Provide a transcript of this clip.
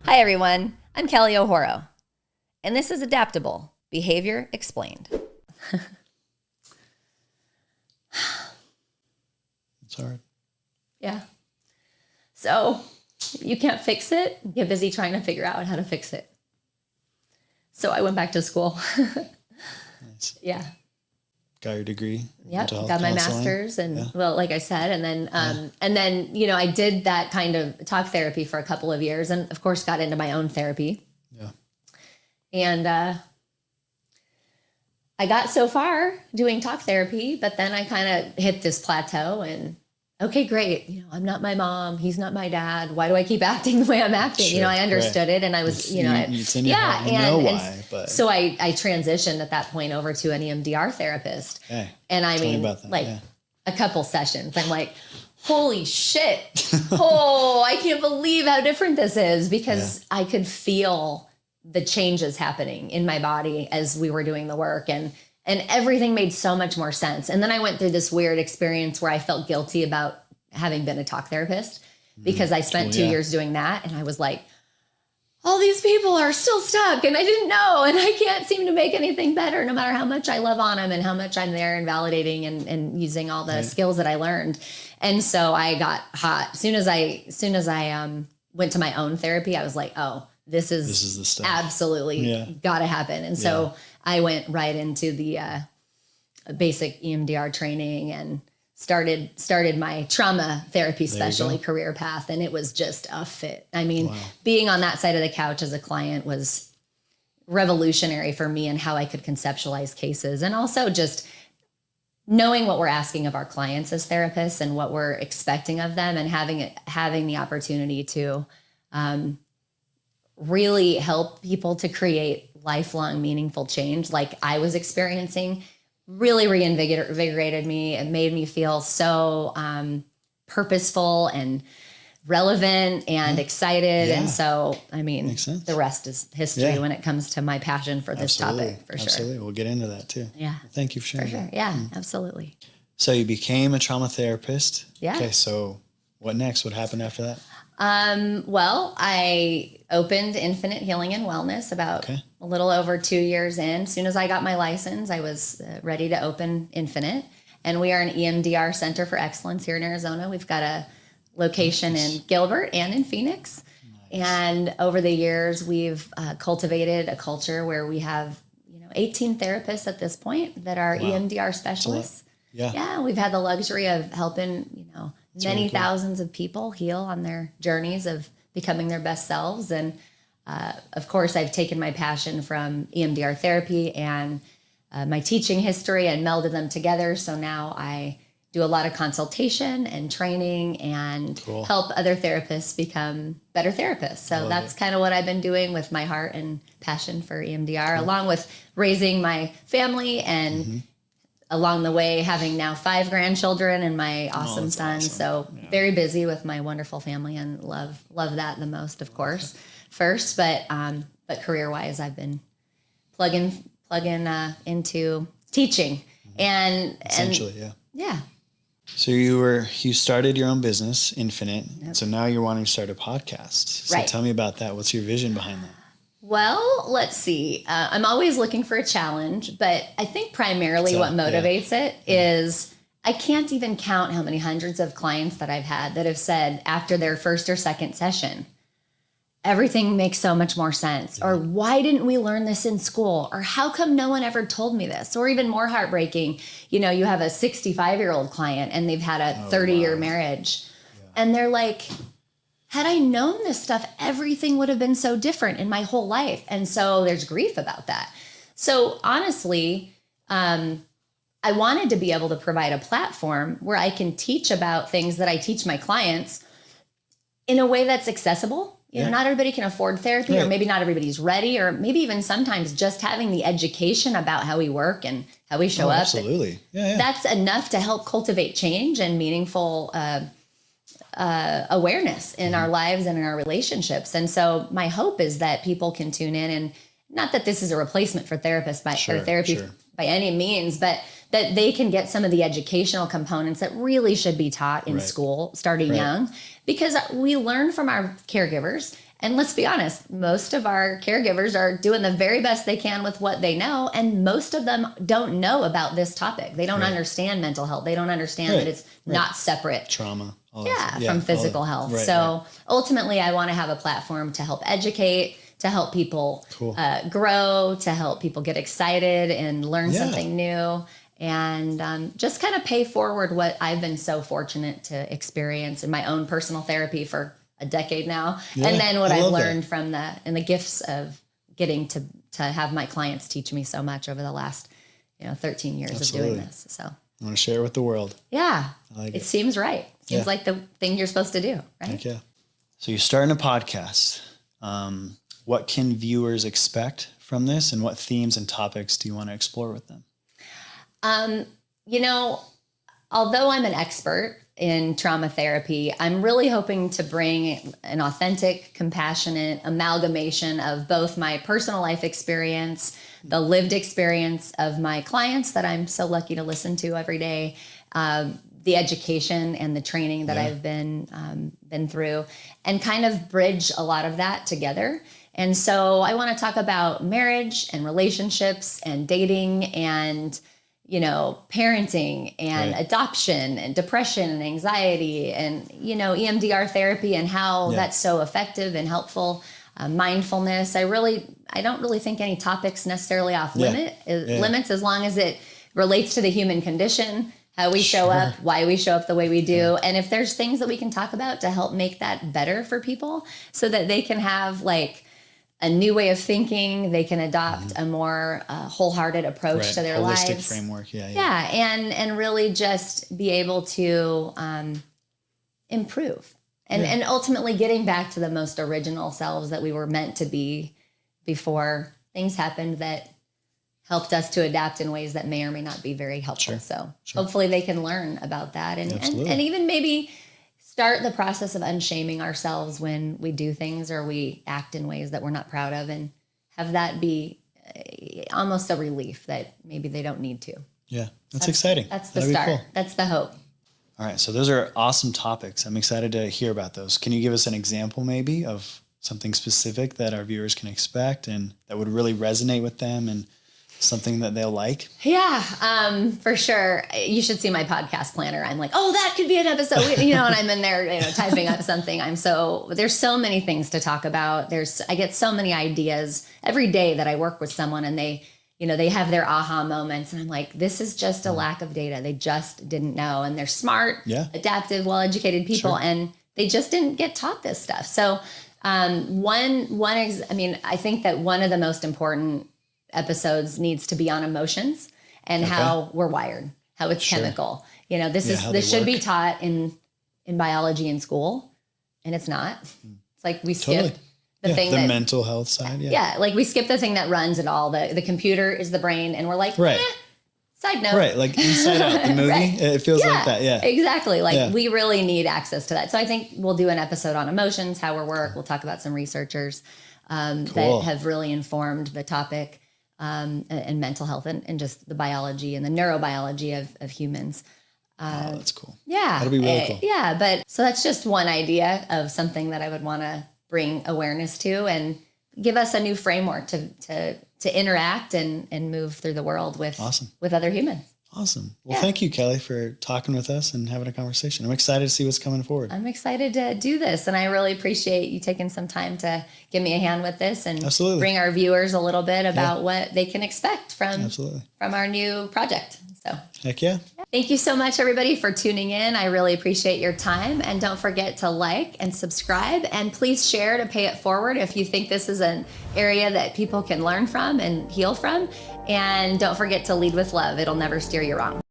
Hi, everyone. I'm Kelly O'Horo, and this is Adaptable, Behavior Explained. It's hard. Yeah. So you can't fix it. Get busy trying to figure out how to fix it. So I went back to school. Nice. Yeah. Got your degree. Yep. Got my master's and well, like I said, and then, you know, I did that kind of talk therapy for a couple of years and of course got into my own therapy. Yeah. And, I got so far doing talk therapy, but then I kind of hit this plateau and okay, great. You know, I'm not my mom. He's not my dad. Why do I keep acting the way I'm acting? Sure, you know, I understood it and I was, it's in your head. You know why, but so I transitioned at that point over to an EMDR therapist. Okay. And I mean, a couple sessions, I'm like, holy shit. I can't believe how different this is because I could feel the changes happening in my body as we were doing the work and everything made so much more sense. And then I went through this weird experience where I felt guilty about having been a talk therapist because I spent 2 years doing that. And I was like, all these people are still stuck and I didn't know, and I can't seem to make anything better no matter how much I love on them and how much I'm there and validating and using all the skills that I learned. And so I got hot. As soon as I went to my own therapy, I was like, oh, this is the stuff. Absolutely gotta happen. And so I went right into the basic EMDR training and started my trauma therapy specialty career path. And it was just a fit. I mean, being on that side of the couch as a client was revolutionary for me and how I could conceptualize cases. And also just knowing what we're asking of our clients as therapists and what we're expecting of them and having the opportunity to really help people to create lifelong meaningful change like I was experiencing really reinvigorated me. It made me feel so purposeful and relevant and excited. And so, I mean, the rest is history when it comes to my passion for this topic, for sure. Absolutely. We'll get into that too. Yeah. Well, thank you for sharing that. Yeah, absolutely. So you became a trauma therapist. Yeah. Okay. So what next? What happened after that? Well, I opened Infinite Healing and Wellness about a little over 2 years in. As soon as I got my license, I was ready to open Infinite. And we are an EMDR Center for Excellence here in Arizona. We've got a location in Gilbert and in Phoenix. Nice. And over the years, we've cultivated a culture where we have 18 therapists at this point that are EMDR specialists. Yeah, we've had the luxury of helping, many really thousands of people heal on their journeys of becoming their best selves. And of course, I've taken my passion from EMDR therapy and my teaching history and melded them together. So now I do a lot of consultation and training and help other therapists become better therapists. So that's kind of what I've been doing with my heart and passion for EMDR, along with raising my family and along the way, having now 5 grandchildren and my awesome son. Awesome. So very busy with my wonderful family and love that the most, of course, first. But career-wise, I've been plugging into teaching and essentially, yeah. So you started your own business, Infinite. Yep. So now you're wanting to start a podcast. So tell me about that. What's your vision behind that? Well, let's see. I'm always looking for a challenge, but I think primarily what motivates it is I can't even count how many hundreds of clients that I've had that have said after their first or second session, everything makes so much more sense. Or why didn't we learn this in school? Or how come no one ever told me this? Or even more heartbreaking, you have a 65-year-old client and they've had a 30-year marriage. Yeah. And they're like, had I known this stuff, everything would have been so different in my whole life. And so there's grief about that. So honestly, I wanted to be able to provide a platform where I can teach about things that I teach my clients in a way that's accessible. Not everybody can afford therapy, or maybe not everybody's ready, or maybe even sometimes just having the education about how we work and how we show up. Absolutely. That's enough to help cultivate change and meaningful awareness in our lives and in our relationships. And so my hope is that people can tune in, and not that this is a replacement for therapists or therapy by any means, but that they can get some of the educational components that really should be taught in school starting young, because we learn from our caregivers And let's be honest, most of our caregivers are doing the very best they can with what they know. And most of them don't know about this topic. They don't understand mental health. They don't understand that it's not separate. Trauma. From physical health. Ultimately, I want to have a platform to help educate, to help people grow, to help people get excited and learn something new. And just kind of pay forward what I've been so fortunate to experience in my own personal therapy for a decade now. And then what I've learned from the gifts of getting to have my clients teach me so much over the last 13 years of doing this. So I want to share it with the world. Yeah. I like it seems right. Seems like the thing you're supposed to do, right? Heck yeah. So you're starting a podcast. What can viewers expect from this, and what themes and topics do you want to explore with them? Although I'm an expert in trauma therapy, I'm really hoping to bring an authentic, compassionate amalgamation of both my personal life experience, the lived experience of my clients that I'm so lucky to listen to every day, the education and the training that I've been through, and kind of bridge a lot of that together. And so I want to talk about marriage and relationships and dating and parenting and adoption and depression and anxiety and, EMDR therapy and how that's so effective and helpful. Mindfulness. I don't really think any topics necessarily off limits, as long as it relates to the human condition, how we show up, why we show up the way we do. And if there's things that we can talk about to help make that better for people so that they can have a new way of thinking, they can adopt a more wholehearted approach to their lives. Holistic framework, and really just be able to improve. And ultimately getting back to the most original selves that we were meant to be before things happened that helped us to adapt in ways that may or may not be very helpful. Hopefully they can learn about that and even maybe start the process of unshaming ourselves when we do things or we act in ways that we're not proud of, and have that be almost a relief that maybe they don't need to. Yeah, that's exciting. That's the start. Cool. That's the hope. All right. So those are awesome topics. I'm excited to hear about those. Can you give us an example maybe of something specific that our viewers can expect and that would really resonate with them and something that they'll like? Yeah, for sure. You should see my podcast planner. I'm like, oh, that could be an episode, and I'm in there, typing up something. There's so many things to talk about. I get so many ideas every day that I work with someone, and they have their aha moments, and I'm like, this is just a lack of data. They just didn't know, and they're smart, adaptive, well-educated people, and they just didn't get taught this stuff. So, I think that one of the most important episodes needs to be on emotions and how we're wired, how it's chemical. This should be taught in biology in school, and it's not. It's like we skip the thing the mental health side. Like we skip the thing that runs it all. The computer is the brain, and we're like, side note. Right, like Inside Out, the movie. It feels like that, Exactly. We really need access to that. So I think we'll do an episode on emotions, how we work. We'll talk about some researchers that have really informed the topic. And mental health and just the biology and the neurobiology of humans. That's cool. Yeah. That'll be really cool. Yeah. But so that's just one idea of something that I would want to bring awareness to and give us a new framework to interact and move through the world with other humans. Awesome. Well, thank you, Kelly, for talking with us and having a conversation. I'm excited to see what's coming forward. I'm excited to do this, and I really appreciate you taking some time to give me a hand with this and bring our viewers a little bit about what they can expect from our new project. So, heck yeah. Thank you so much, everybody, for tuning in. I really appreciate your time, and don't forget to like and subscribe, and please share to pay it forward if you think this is an area that people can learn from and heal from. And don't forget to lead with love. It'll never steer you wrong.